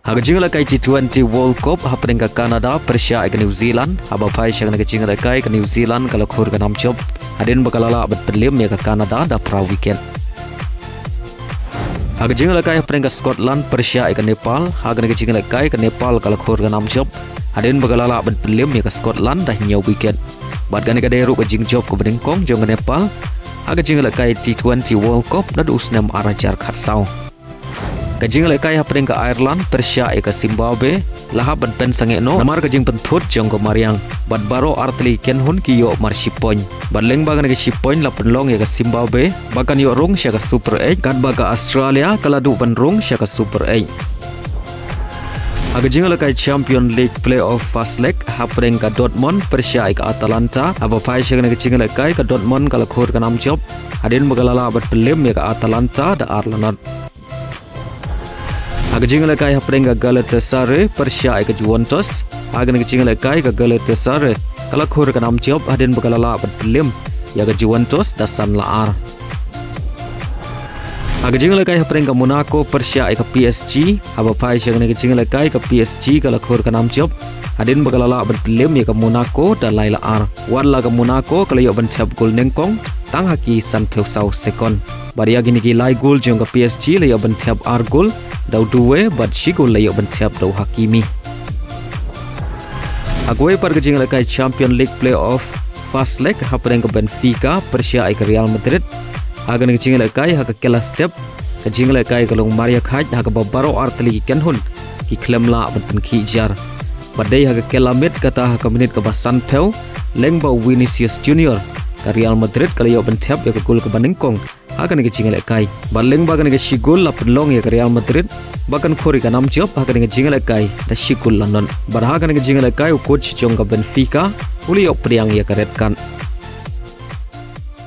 Haga jingla kai T20 World Cup happening ke Canada Persia ke New Zealand haba pai syang ke jingla kai ke New Zealand kalau khur ke nam chop adin bakalala bet pelim ya ke Canada da pra weekend. Haga jingla kai happening ke Scotland Persia ke Nepal haga ke jingla kai ke Nepal kalau khur ke nam chop adin bakalala bet pelim ya ke Scotland dah nyau weekend. Bad gani ke deru ke jing job ke Benfica jong ke Nepal haga jingla kai T20 World Cup da usnam arajar khatsau. Kajing lekai happening ke Ireland, Persia ke Zimbabwe, lahap ban pen sangeno, namar kajing penthut jong ke Mariang, bad baro artli ken hun ki yo mar shipoin, bad Lyngba ke shipoin la penlong ya ke Zimbabwe, bakan yo rung sya ke Super 8, kan baga Australia kaladu ban rung sya ke Super 8. Kajing lekai Champion League Playoff Fast Leg happening ke Dortmund, Persia ke Atalanta, apa pai sya ke kajing lekai ke Dortmund kalau khur ke nam job, hadin bagalala bat pelim ya ke Atalanta da Arlanot. Haga jingla kai hapring ke Galatasaray Persia ke Juventus haga ke jingla kai ke Galatasaray kalau khur ke nam job hadin bakalala bat pelim ya ke Juventus dasan laar. Haga jingla kai hapring ke Monaco Persia ke PSG haba pai syang ke jingla kai ke PSG kalau khur ke nam job hadin bakalala bat pelim ya ke Monaco da lai laar. Wala ke Monaco kalau yo ban chap gol nengkong tang haki san pheu sau second. Baria gini ki lai gol jong ke PSG le yo ban chap ar gol dau duwe bad shigol le yo ban chap dau Hakimi. Agwe par ke jingla kai Champion League Playoff Fast Leg happening ke Benfica Persia ke Real Madrid haga ke jingla kai haga kela step ke jingla kai ke long Maria khaj haga babaro artli ken hun ki klemla ban pen ki jar badai haga kela mit kata haga minit ke basan peu Lyngba Vinicus Junior ke Real Madrid kalau yo ban chap ya ke gol ke Benfica haga ke jingla kai baleng bagan ke shigol la penlong ya ke Real Madrid bakan khori ka nam job haga ke jingla kai da shigol London bar haga ke jingla kai coach jong ke Benfica uli yo priang ya ke red kan